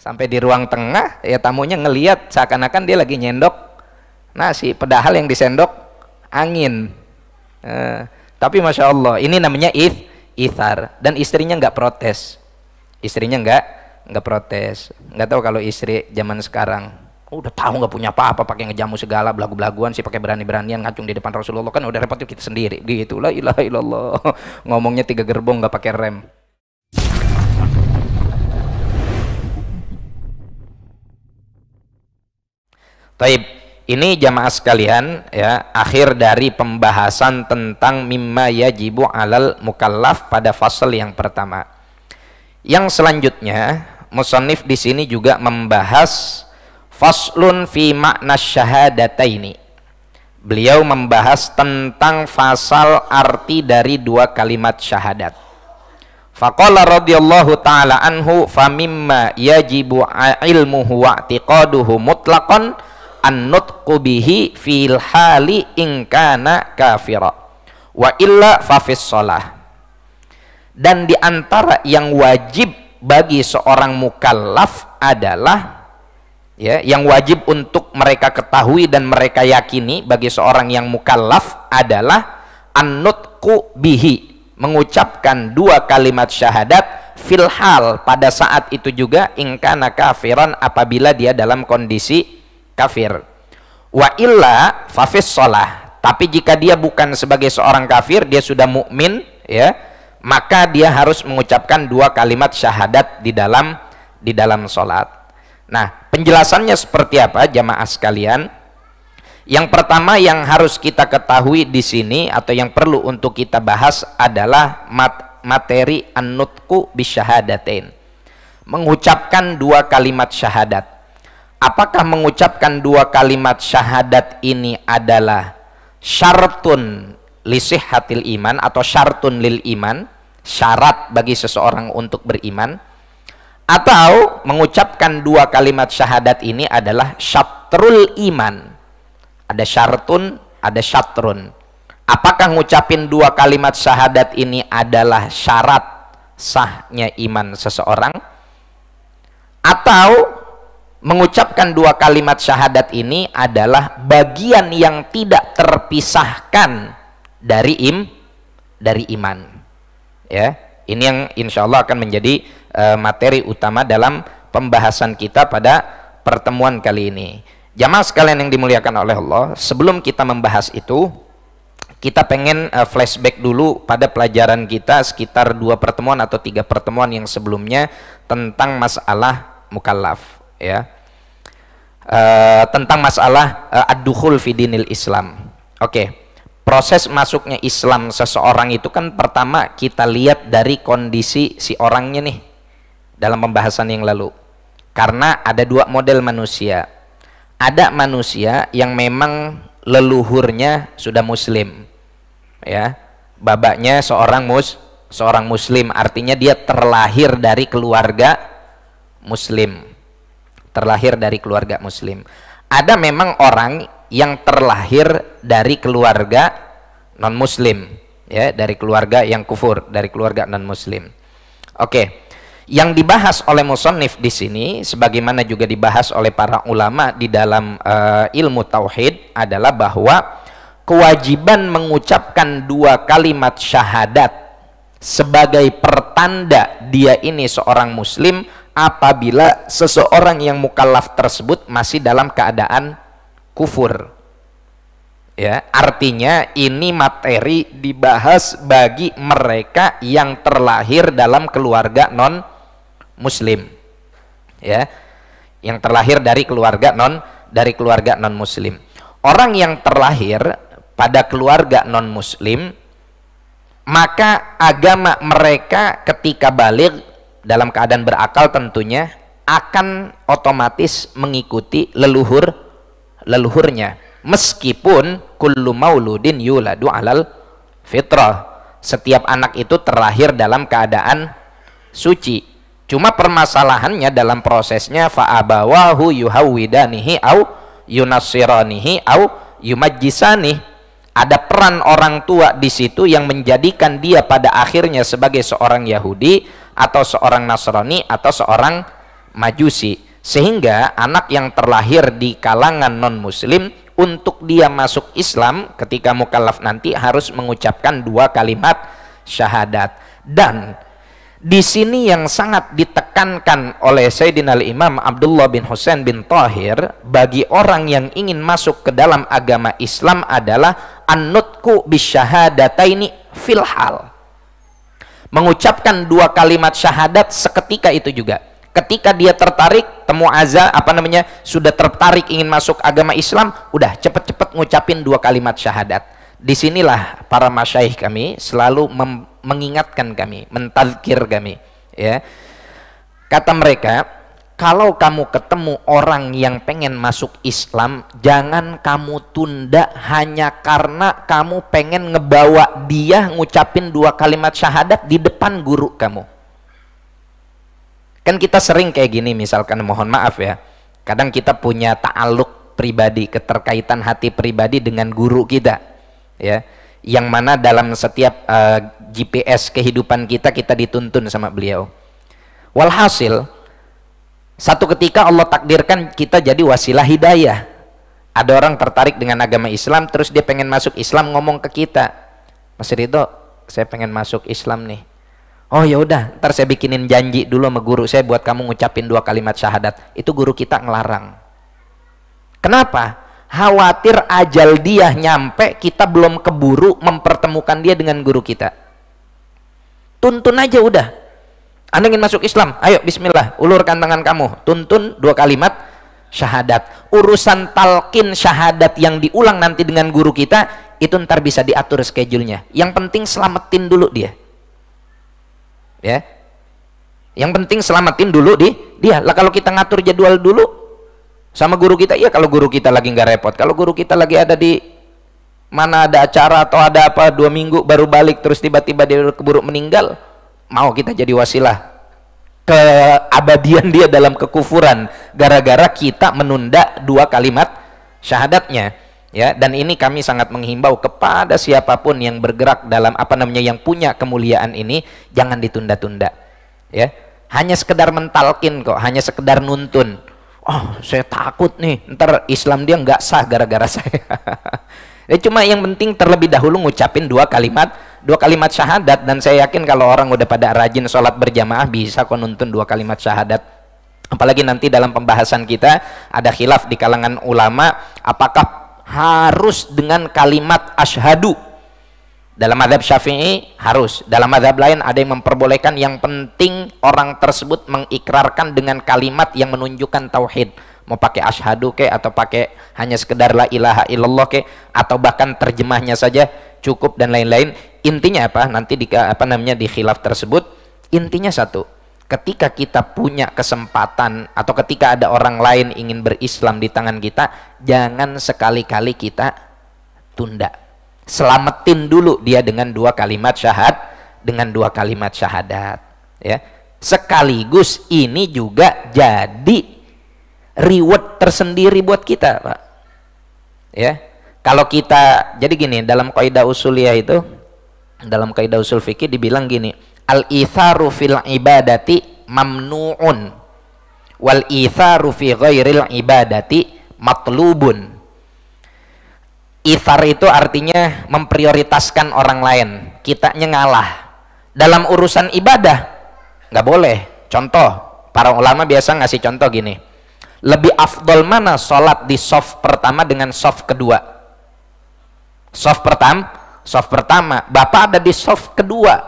Sampai di ruang tengah, ya tamunya ngelihat seakan-akan dia lagi nyendok nasi, padahal yang disendok angin. Tapi masya Allah, ini namanya ithar, dan istrinya nggak protes. Istrinya nggak protes. Nggak tahu kalau istri zaman sekarang, udah tahu nggak punya apa-apa, pakai ngejamu segala, belagu-belaguan sih, pakai berani-beranian ngacung di depan Rasulullah, kan udah repot kita sendiri. Gitu, la ilaha illallah. Ngomongnya 3 gerbong nggak pakai rem. Taib, ini jamaah sekalian ya, akhir dari pembahasan tentang mimma yajibu alal mukallaf pada fasal yang pertama. Yang selanjutnya, musannif di sini juga membahas faslun fi makna syahadataini. Beliau membahas tentang fasal arti dari 2 kalimat syahadat. Faqala radhiyallahu ta'ala anhu famimma yajibu ilmuhu wa i'tiqaduhu mutlaqan an-nutqu bihi fil hali in kana kafira wa illa fa fis shalah. Dan di antara yang wajib bagi seorang mukallaf adalah ya, yang wajib untuk mereka ketahui dan mereka yakini bagi seorang yang mukallaf adalah an-nutqu bihi, mengucapkan 2 kalimat syahadat fil hal, pada saat itu juga, in kana kafiran, apabila dia dalam kondisi kafir, wa illa fafis shalah, tapi jika dia bukan sebagai seorang kafir, dia sudah mukmin ya, maka dia harus mengucapkan 2 kalimat syahadat di dalam sholat. Nah, penjelasannya seperti apa jamaah sekalian? Yang pertama yang harus kita ketahui di sini atau yang perlu untuk kita bahas adalah materi an-nutqu bisyahadatain, mengucapkan 2 kalimat syahadat. Apakah mengucapkan 2 kalimat syahadat ini adalah syartun li sihhatil iman atau syartun lil iman, syarat bagi seseorang untuk beriman, atau mengucapkan 2 kalimat syahadat ini adalah syatrul iman? Ada syartun, ada syatrun. Apakah ngucapin 2 kalimat syahadat ini adalah syarat sahnya iman seseorang, atau mengucapkan 2 kalimat syahadat ini adalah bagian yang tidak terpisahkan dari iman? Ya, ini yang insya Allah akan menjadi materi utama dalam pembahasan kita pada pertemuan kali ini. Jamaah sekalian yang dimuliakan oleh Allah, sebelum kita membahas itu, kita pengen flashback dulu pada pelajaran kita sekitar 2 pertemuan atau 3 pertemuan yang sebelumnya tentang masalah mukallaf ya. Tentang masalah ad-dukhul fi dinil Islam. Oke. Proses masuknya Islam seseorang itu kan pertama kita lihat dari kondisi si orangnya nih dalam pembahasan yang lalu. Karena ada 2 model manusia. Ada manusia yang memang leluhurnya sudah muslim. Ya. Babanya seorang muslim, artinya dia terlahir dari keluarga muslim. Terlahir dari keluarga muslim. Ada memang orang yang terlahir dari keluarga non muslim ya, dari keluarga yang kufur, dari keluarga non muslim. Oke. Yang dibahas oleh musannif di sini sebagaimana juga dibahas oleh para ulama di dalam ilmu tauhid adalah bahwa kewajiban mengucapkan 2 kalimat syahadat sebagai pertanda dia ini seorang muslim apabila seseorang yang mukallaf tersebut masih dalam keadaan kufur. Ya, artinya ini materi dibahas bagi mereka yang terlahir dalam keluarga non muslim. Ya. Yang terlahir dari keluarga non muslim. Orang yang terlahir pada keluarga non muslim, maka agama mereka ketika baligh dalam keadaan berakal tentunya akan otomatis mengikuti leluhurnya, meskipun kullu mauludin yuladu alal fitrah, setiap anak itu terlahir dalam keadaan suci. Cuma permasalahannya dalam prosesnya fa'abawahu yuhawwidanihi au yunassiranihi au yumajjisani. Ada peran orang tua di situ yang menjadikan dia pada akhirnya sebagai seorang Yahudi atau seorang Nasrani atau seorang Majusi. Sehingga anak yang terlahir di kalangan non muslim, untuk dia masuk Islam ketika mukallaf nanti harus mengucapkan 2 kalimat syahadat. Dan di sini yang sangat ditekankan oleh Sayyidina Imam Abdullah bin Husain bin Thahir bagi orang yang ingin masuk ke dalam agama Islam adalah an-nutqu bisyahadataini fil hal. Mengucapkan 2 kalimat syahadat seketika itu juga. Ketika dia tertarik, sudah tertarik ingin masuk agama Islam, udah cepet-cepet ngucapin 2 kalimat syahadat. Disinilah para masyaikh kami selalu mengingatkan kami, mentazkir kami, ya. Kata mereka, kalau kamu ketemu orang yang pengen masuk Islam, jangan kamu tunda hanya karena kamu pengen ngebawa dia ngucapin 2 kalimat syahadat di depan guru kamu. Kan kita sering kayak gini, misalkan, mohon maaf ya, kadang kita punya ta'aluk pribadi, keterkaitan hati pribadi dengan guru kita, ya, yang mana dalam setiap GPS kehidupan kita dituntun sama beliau. Walhasil, satu ketika Allah takdirkan kita jadi wasilah hidayah. Ada orang tertarik dengan agama Islam, terus dia pengen masuk Islam, ngomong ke kita, Mas Ridho, saya pengen masuk Islam nih. Oh ya udah, ntar saya bikinin janji dulu sama guru saya buat kamu ngucapin 2 kalimat syahadat. Itu guru kita ngelarang. Kenapa? Khawatir ajal dia nyampe, kita belum keburu mempertemukan dia dengan guru kita. Tuntun aja udah. Anda ingin masuk Islam, ayo bismillah, ulurkan tangan kamu, tuntun 2 kalimat syahadat. Urusan talqin syahadat yang diulang nanti dengan guru kita, itu ntar bisa diatur schedule-nya. Yang penting selamatin dulu dia. Ya, yang penting selamatin dulu dia lah. Kalau kita ngatur jadwal dulu sama guru kita, ya kalau guru kita lagi nggak repot. Kalau guru kita lagi ada di mana, ada acara atau ada apa, 2 minggu baru balik, terus tiba-tiba dia keburu meninggal, mau kita jadi wasilah keabadian dia dalam kekufuran gara-gara kita menunda 2 kalimat syahadatnya. Ya, dan ini kami sangat menghimbau kepada siapapun yang bergerak dalam yang punya kemuliaan ini, jangan ditunda-tunda. Ya, hanya sekedar mentalkin kok, hanya sekedar nuntun. Oh, saya takut nih, ntar Islam dia nggak sah gara-gara saya. Ya, cuma yang penting terlebih dahulu ngucapin 2 kalimat syahadat, dan saya yakin kalau orang udah pada rajin sholat berjamaah bisa kok nuntun 2 kalimat syahadat. Apalagi nanti dalam pembahasan kita ada khilaf di kalangan ulama, apakah harus dengan kalimat asyhadu. Dalam mazhab Syafi'i harus, dalam mazhab lain ada yang memperbolehkan, yang penting orang tersebut mengikrarkan dengan kalimat yang menunjukkan tauhid. Mau pakai asyhadu ke, atau pakai hanya sekedar la ilaha illallah ke, atau bahkan terjemahnya saja cukup, dan lain-lain. Intinya apa? Nanti di khilaf tersebut intinya satu. Ketika kita punya kesempatan atau ketika ada orang lain ingin berislam di tangan kita, jangan sekali-kali kita tunda. Selamatin dulu dia dengan 2 kalimat syahadat, ya. Sekaligus ini juga jadi reward tersendiri buat kita, Pak. Ya. Kalau kita, jadi gini, dalam kaidah usuliyah itu, dalam kaidah usul fikih dibilang gini, al-itharu fil ibadati mamnu'un wal itharu fi ghairil ibadati matlubun. Ithar itu artinya memprioritaskan orang lain, kitanya ngalah. Dalam urusan ibadah nggak boleh. Contoh, para ulama biasa ngasih contoh gini, lebih afdol mana sholat di shaf pertama dengan shaf kedua? Shaf pertama, Bapak ada di shaf kedua,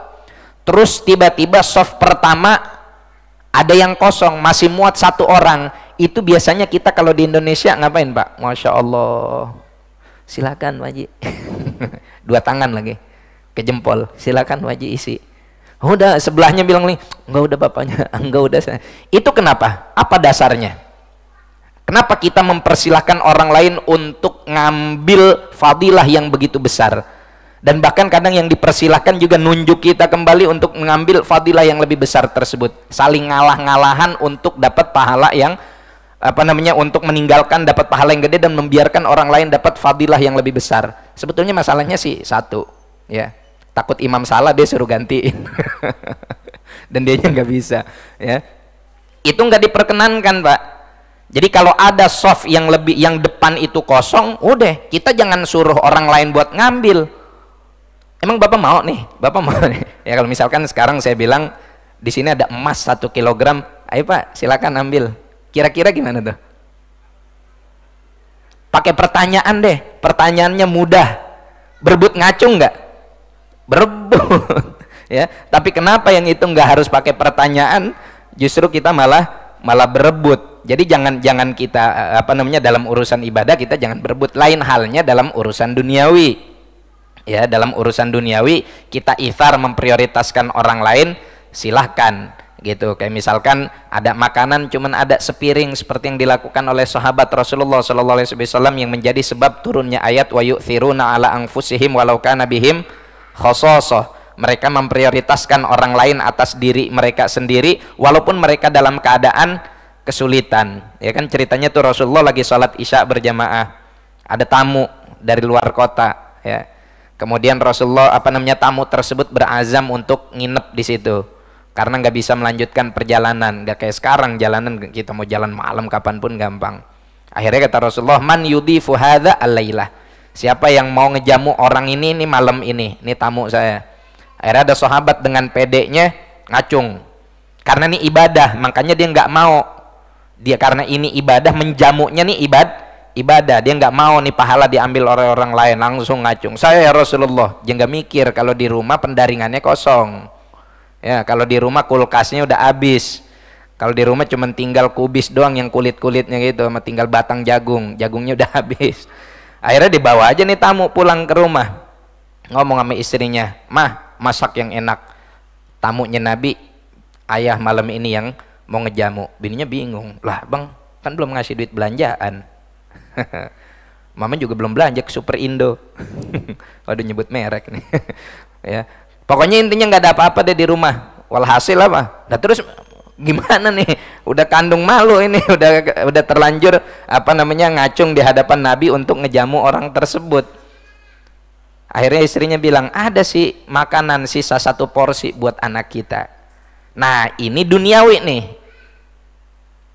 terus tiba-tiba shaf pertama ada yang kosong, masih muat 1 orang. Itu biasanya kita kalau di Indonesia ngapain, Pak? Masya Allah, silakan Waji. 2 tangan lagi ke jempol, silakan Waji isi. Udah, sebelahnya bilang nih, enggak, udah bapaknya, enggak, udah saya. Itu kenapa? Apa dasarnya? Kenapa kita mempersilahkan orang lain untuk ngambil fadilah yang begitu besar? Dan bahkan kadang yang dipersilahkan juga nunjuk kita kembali untuk mengambil fadilah yang lebih besar tersebut. Saling ngalah-ngalahan untuk dapat pahala yang untuk meninggalkan dapat pahala yang gede dan membiarkan orang lain dapat fadilah yang lebih besar. Sebetulnya masalahnya sih satu, ya. Takut imam salah dia suruh gantiin. Dan dianya nggak bisa, ya. itu nggak diperkenankan, Pak. Jadi kalau ada soft yang depan itu kosong, udah kita jangan suruh orang lain buat ngambil. Emang Bapak mau nih? Bapak mau nih? Ya kalau misalkan sekarang saya bilang di sini ada emas 1 kilogram, ayo Pak silakan ambil. Kira-kira gimana tuh? Pakai pertanyaan deh, pertanyaannya mudah. Berebut ngacung nggak? Berebut. Ya, tapi kenapa yang itu nggak harus pakai pertanyaan? Justru kita malah berebut. Jadi jangan kita dalam urusan ibadah kita jangan berebut. Lain halnya dalam urusan duniawi. Ya, dalam urusan duniawi kita ithar memprioritaskan orang lain, silahkan gitu. Kayak misalkan ada makanan cuman ada sepiring seperti yang dilakukan oleh sahabat Rasulullah SAW yang menjadi sebab turunnya ayat wa yu'thiruna ala anfusihim walau kana bihim khasasah. Mereka memprioritaskan orang lain atas diri mereka sendiri walaupun mereka dalam keadaan kesulitan. Ya kan ceritanya tuh Rasulullah lagi sholat isya berjamaah, ada tamu dari luar kota, ya. Kemudian Rasulullah tamu tersebut berazam untuk nginep di situ karena nggak bisa melanjutkan perjalanan. Nggak kayak sekarang jalanan kita mau jalan malam kapanpun gampang. Akhirnya kata Rasulullah, man yudhifu hadza al-lailah, siapa yang mau ngejamu orang ini malam ini tamu saya. Akhirnya ada sahabat dengan pedenya ngacung karena ini ibadah, makanya dia nggak mau. Dia karena ini ibadah, menjamunya nih ibadah, dia nggak mau nih pahala diambil oleh orang lain, langsung ngacung, saya ya Rasulullah. Dia nggak mikir kalau di rumah pendaringannya kosong, ya, kalau di rumah kulkasnya udah habis, kalau di rumah cuma tinggal kubis doang yang kulit-kulitnya gitu, sama tinggal batang jagungnya udah habis. Akhirnya dibawa aja nih tamu pulang ke rumah, ngomong sama istrinya, mah masak yang enak. Tamunya Nabi, ayah malam ini yang mau ngejamu. Bininya bingung, lah bang kan belum ngasih duit belanjaan. Mama juga belum belanja ke Super Indo. Waduh nyebut merek nih. Ya, pokoknya intinya nggak ada apa-apa deh di rumah. Walhasil apa? Nah terus gimana nih? Udah kandung malu ini, udah terlanjur ngacung di hadapan Nabi untuk ngejamu orang tersebut. Akhirnya istrinya bilang, ada sih makanan sisa 1 porsi buat anak kita. Nah ini duniawi nih,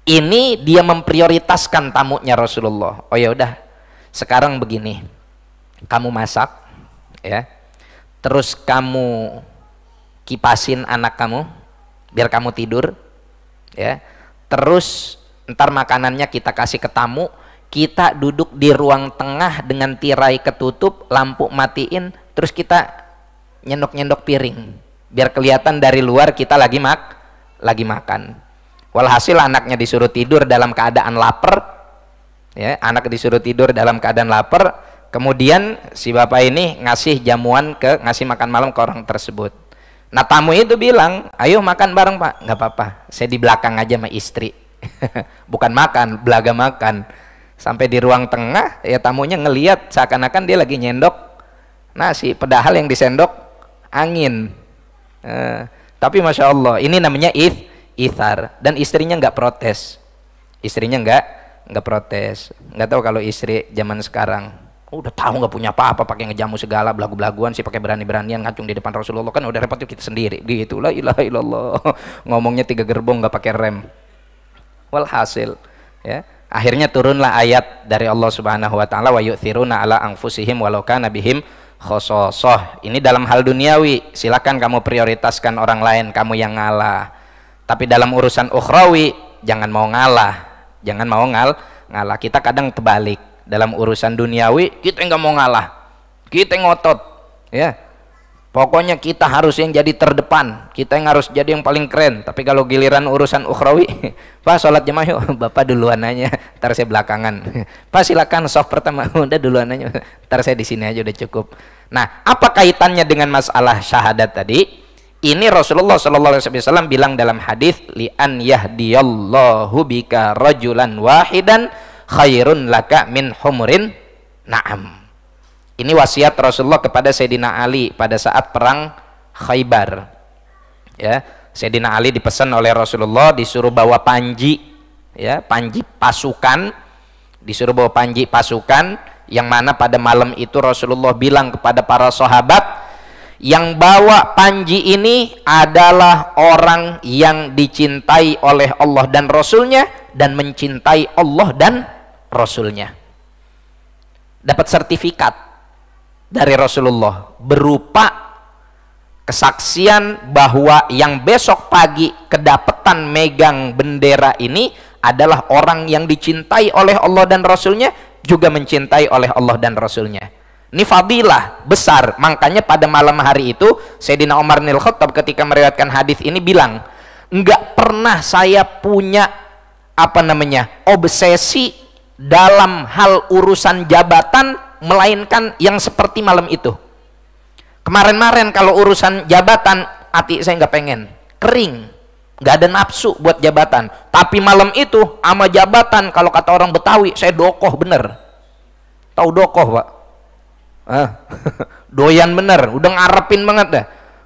ini dia memprioritaskan tamunya Rasulullah. Oh ya udah, sekarang begini, kamu masak, ya, terus kamu kipasin anak kamu, biar kamu tidur, ya, terus ntar makanannya kita kasih ke tamu, kita duduk di ruang tengah dengan tirai ketutup, lampu matiin, terus kita nyendok-nyendok piring. Biar kelihatan dari luar kita lagi makan. Walhasil anaknya disuruh tidur dalam keadaan lapar, ya, anak disuruh tidur dalam keadaan lapar. Kemudian si bapak ini ngasih ngasih makan malam ke orang tersebut. Nah tamu itu bilang, ayo makan bareng Pak. Nggak apa-apa, saya di belakang aja sama istri. Bukan makan, belaga makan. Sampai di ruang tengah, ya tamunya ngelihat seakan-akan dia lagi nyendok nasi, padahal yang disendok angin. Tapi masya Allah, ini namanya ithar. Dan istrinya nggak protes. Istrinya nggak protes. Nggak tahu kalau istri zaman sekarang udah tahu nggak punya apa-apa, pakai ngejamu segala, belagu-belaguan sih, pakai berani-beranian ngacung di depan Rasulullah, kan udah repot kita sendiri. Gitu, la ilaha illallah. Ngomongnya 3 gerbong nggak pakai rem. Walhasil, ya, akhirnya turunlah ayat dari Allah Subhanahu wa taala, wa yu'thiruna ala anfusihim walau kana bihim khasasah. Ini dalam hal duniawi, silakan kamu prioritaskan orang lain, kamu yang ngalah. Tapi dalam urusan ukhrawi jangan mau ngalah, jangan mau ngalah. Kita kadang terbalik, dalam urusan duniawi kita nggak mau ngalah, kita ngotot, ya, pokoknya kita harus yang jadi terdepan, kita yang harus jadi yang paling keren. Tapi kalau giliran urusan ukhrawi, Pak sholat jemaah yuk, Bapak duluan aja, ntar saya belakangan. Pak silakan soft pertama, udah duluan aja, ntar saya di sini aja udah cukup. Nah, apa kaitannya dengan masalah syahadat tadi? Ini Rasulullah SAW bilang dalam hadis, li an yahdiyallahu bika rajulan wahidan khairun laka min humurin na'am. Ini wasiat Rasulullah kepada Sayyidina Ali pada saat perang Khaybar. Ya, Sayyidina Ali dipesan oleh Rasulullah disuruh bawa panji, ya, panji pasukan, disuruh bawa panji pasukan, yang mana pada malam itu Rasulullah bilang kepada para sahabat, Yang bawa panji ini adalah orang yang dicintai oleh Allah dan Rasulnya dan mencintai Allah dan Rasulnya. Dapat sertifikat dari Rasulullah berupa kesaksian bahwa yang besok pagi kedapatan megang bendera ini adalah orang yang dicintai oleh Allah dan Rasulnya, juga mencintai oleh Allah dan Rasulnya. Ini fadilah besar. Makanya pada malam hari itu Sayyidina Umar bin Khattab ketika meriwayatkan hadis ini bilang, enggak pernah saya punya obsesi dalam hal urusan jabatan melainkan yang seperti malam itu. Kemarin-kemarin kalau urusan jabatan hati saya nggak pengen, kering, nggak ada nafsu buat jabatan. Tapi malam itu sama jabatan, kalau kata orang Betawi, saya dokoh bener. Tahu dokoh, Pak? Doyan bener, udah ngarepin banget dah,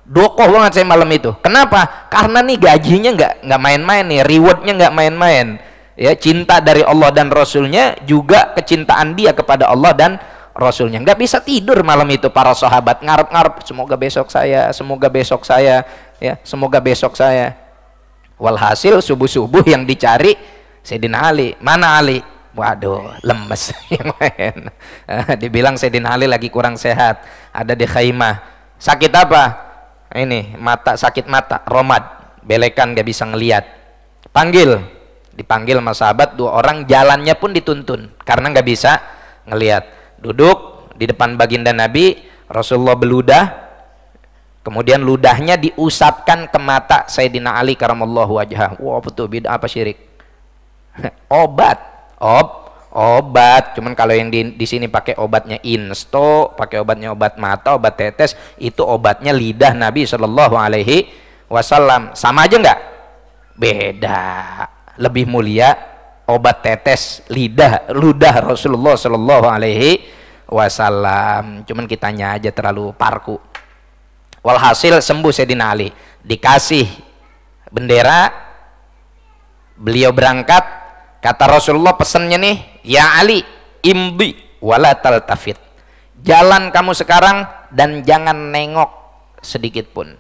dokoh banget saya malam itu. Kenapa? Karena nih gajinya nggak main-main nih, rewardnya nggak main-main ya. Cinta dari Allah dan Rasulnya, juga kecintaan dia kepada Allah dan Rasulnya. Nggak bisa tidur malam itu para sahabat, ngarep-ngarep, semoga besok saya, semoga besok saya ya, semoga besok saya. Walhasil subuh-subuh yang dicari Sayyidina Ali. Mana Ali? Waduh, lemes yang lain. Dibilang Sayyidina Ali lagi kurang sehat, ada di khaimah. Sakit apa? Ini mata, sakit mata, romad, belekan, gak bisa ngelihat. Dipanggil sama sahabat 2 orang, jalannya pun dituntun karena gak bisa ngelihat. Duduk di depan baginda Nabi, Rasulullah beludah, kemudian ludahnya diusapkan ke mata Sayyidina Ali karamallahu wajhah. Wah, betul, bid'ah apa syirik? Obat, cuman kalau yang di sini pakai obatnya insto, pakai obatnya obat mata, obat tetes, itu obatnya lidah Nabi Shallallahu Alaihi Wasallam. Sama aja nggak? Beda. Lebih mulia obat tetes ludah Rasulullah Shallallahu Alaihi Wasallam. Cuman kitanya aja terlalu parku. Walhasil sembuh Sayyidina Ali, dikasih bendera, beliau berangkat. Kata Rasulullah pesannya nih, ya Ali, imdi wala taltafit. Jalan kamu sekarang dan jangan nengok sedikit pun.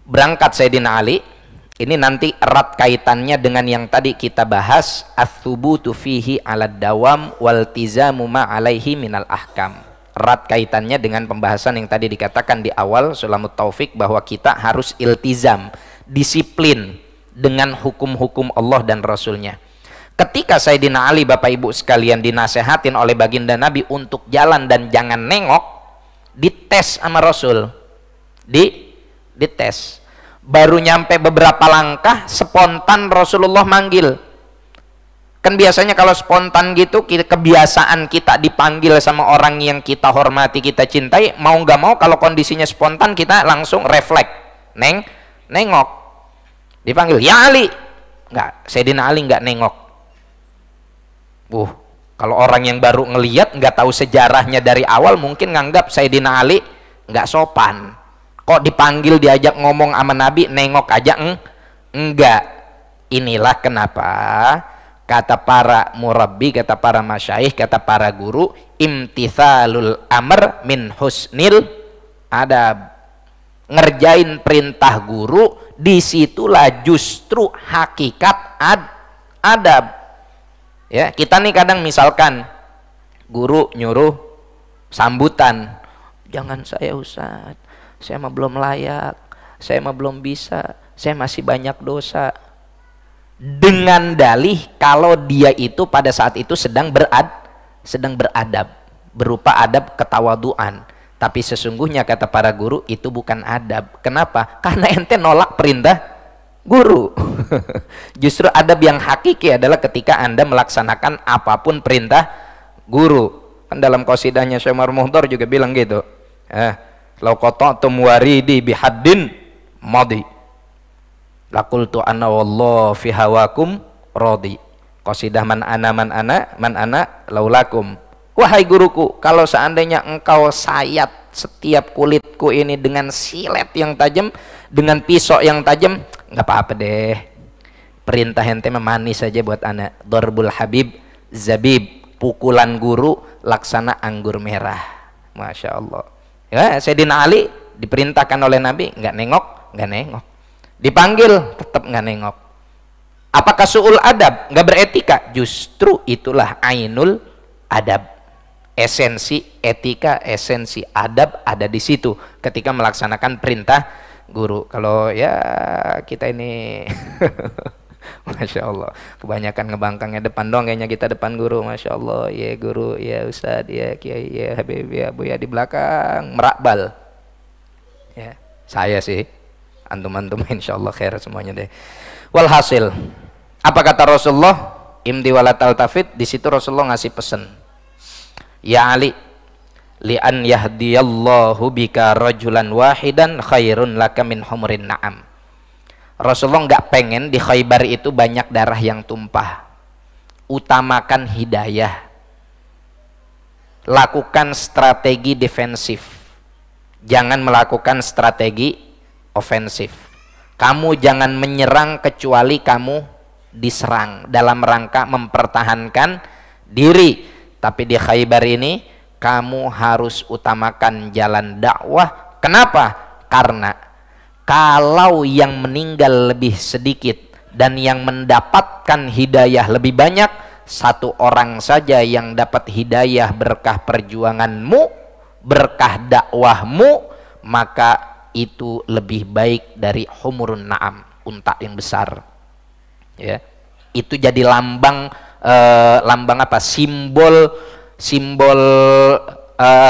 Berangkat Sayyidina Ali. Ini nanti erat kaitannya dengan yang tadi kita bahas, ats-tsubutu fihi 'alad dawam waltizamu ma 'alaihi minal ahkam. Erat kaitannya dengan pembahasan yang tadi dikatakan di awal Sulamut Taufik, bahwa kita harus iltizam, disiplin dengan hukum-hukum Allah dan Rasulnya. Ketika Sayyidina Ali, Bapak Ibu sekalian, dinasehatin oleh baginda Nabi untuk jalan dan jangan nengok, dites sama Rasul, dites. Baru nyampe beberapa langkah, spontan Rasulullah manggil. Kan biasanya kalau spontan gitu, kebiasaan kita dipanggil sama orang yang kita hormati, kita cintai, mau nggak mau kalau kondisinya spontan kita langsung refleks, nengok. Dipanggil, ya Ali, nggak, Sayyidina Ali nggak nengok. Kalau orang yang baru ngeliat, nggak tahu sejarahnya dari awal, mungkin nganggap Sayyidina Ali nggak sopan. Kok dipanggil diajak ngomong sama Nabi nengok aja enggak. Inilah kenapa kata para murabbi, kata para masyayikh, kata para guru, imtithalul amr min husnil adab. Ngerjain perintah guru, disitulah justru hakikat adab. Ya, kita nih kadang misalkan guru nyuruh sambutan, jangan saya Ustaz, saya mah belum layak, saya mah belum bisa, saya masih banyak dosa. Dengan dalih kalau dia itu pada saat itu sedang beradab, berupa adab ketawaduan. Tapi sesungguhnya kata para guru itu bukan adab. Kenapa? Karena ente nolak perintah guru. Justru adab yang hakiki adalah ketika Anda melaksanakan apapun perintah guru. Kan dalam qasidahnya Syekh Umar Muhdar juga bilang gitu. Lau qata'tum waridi bihaddin madi. Laqultu anna wallahu fi hawakum radi. Qasidah man ana laulakum. Wahai guruku, kalau seandainya engkau sayat setiap kulitku ini dengan silet yang tajam, dengan pisau yang tajam, nggak apa-apa deh. Perintah ente manis saja buat anak. Darbul habib zabib, pukulan guru laksana anggur merah. Masya Allah. Ya, Sayyidina Ali diperintahkan oleh Nabi nggak nengok. Dipanggil tetap nggak nengok. Apakah su'ul adab, nggak beretika? Justru itulah ainul adab. Esensi etika, esensi adab ada di situ ketika melaksanakan perintah guru. Kalau ya kita ini Masya Allah, kebanyakan ngebangkangnya depan dong, kayaknya kita depan guru. Masya Allah, ya guru, ya Ustadz, ya Kiai, ya Habib, ya Buya di belakang merakbal. Ya, saya sih, antum-antum insya Allah khair semuanya deh. Walhasil, apa kata Rasulullah? Imdi wala taltafit. Di situ Rasulullah ngasih pesan, ya Ali, li an yahdiyallahu bika rajulan wahidan khairun laka min humurin na'am. Rasulullah nggak pengen di Khaybar itu banyak darah yang tumpah. Utamakan hidayah. Lakukan strategi defensif. Jangan melakukan strategi ofensif. Kamu jangan menyerang kecuali kamu diserang dalam rangka mempertahankan diri. Tapi di Khaybar ini kamu harus utamakan jalan dakwah. Kenapa? Karena kalau yang meninggal lebih sedikit dan yang mendapatkan hidayah lebih banyak, satu orang saja yang dapat hidayah berkah perjuanganmu, berkah dakwahmu, maka itu lebih baik dari humurun na'am, unta yang besar. Ya, itu jadi lambang apa? Simbol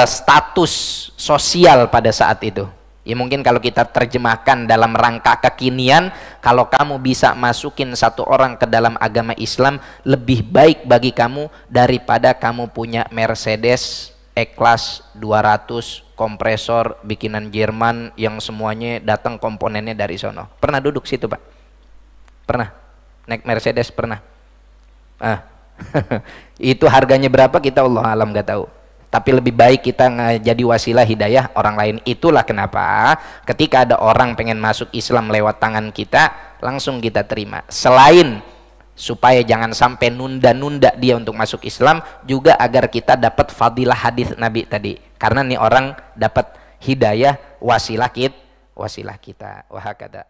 status sosial pada saat itu. Ya mungkin kalau kita terjemahkan dalam rangka kekinian, kalau kamu bisa masukin satu orang ke dalam agama Islam, lebih baik bagi kamu daripada kamu punya Mercedes E-Class 200 kompresor bikinan Jerman yang semuanya datang komponennya dari sono. Pernah duduk situ, Pak? Pernah? Naik Mercedes pernah? Itu harganya berapa kita Allah alam gak tahu. Tapi lebih baik kita jadi wasilah hidayah orang lain. Itulah kenapa ketika ada orang pengen masuk Islam lewat tangan kita, langsung kita terima. Selain supaya jangan sampai nunda-nunda dia untuk masuk Islam, juga agar kita dapat fadilah hadis Nabi tadi. Karena nih orang dapat hidayah wasilah kita. Wahakada.